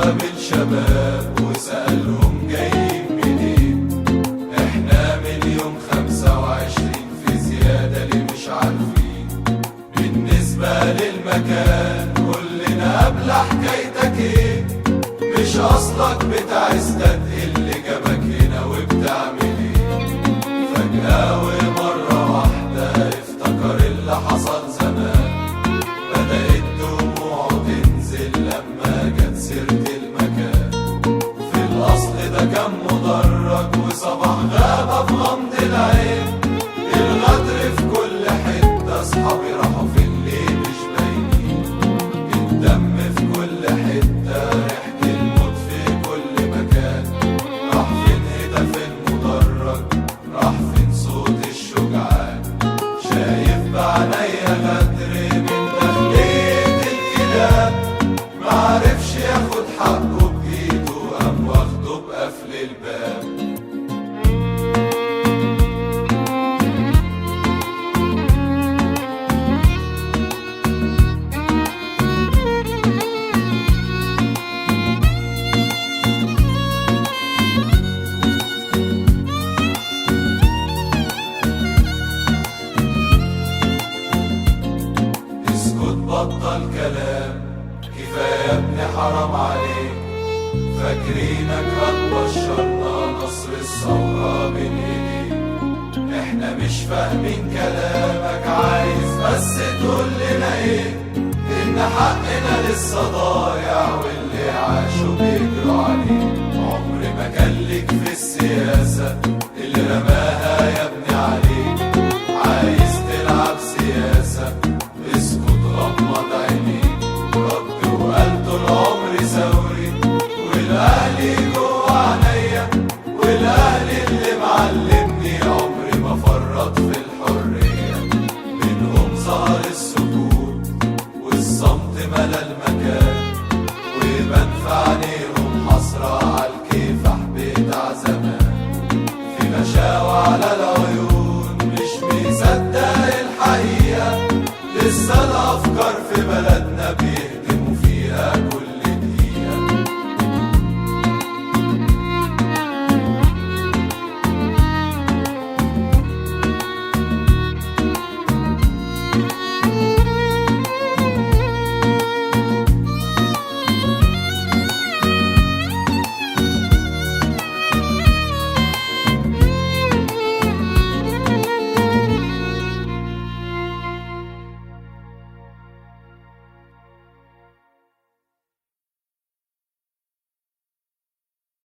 وقابل شباب وسألهم جايين منين. احنا من يوم 25 في زيادة اللي مش عارفين. بالنسبة للمكان قولنا قبل حكايتك ايه، مش اصلك بتاع استاد اللي جابك هنا وبتعمل ايه. فجأة ومرة واحدة افتكر اللي حصل زمان، بدأت دموعه تنزل لما جت سيرة المكان. في الأصل ده كان مدرج وصباح غابة في غمض العين. الغدر في كل حتة، أصحابي راحوا فين ليه مش باينين. الدم في كل حتة، ريحة الموت في كل مكان. راح فين هدف المدرج، راح فين صوت الشجعان. شايف بعينيا غدر من داخلية الكلاب، معرفش ياخد حقه بإيده قام واخده بقفل الباب. اسكت بطل كلام، كفاية يا ابني حرام عليك. فاكرينك هتبشرنا نصر الثورة بين ايديك. احنا مش فاهمين كلامك، عايز بس تقول لنا ايه. ان حقنا لسه ضايع واللي عاشوا بيجروا عليه. عمر ما كان ليك في السياسة اللي رماها يا ابني عليك. عايز تلعب سياسة، اسكت غمض عينيك. رد وقال طول عمري ثوري، والاهلي جوا عينيا. والاهلي اللي معلمني عمري ما فرط في الحرية. منهم ظهر السكوت والصمت ملا المكان، ويبان في عينيهم حسرة عالكفاح بتاع زمان. في غشاوة على العيون مش بيصدق الحقيقة، لسه الأفكار في بلدنا بيهدموا فيها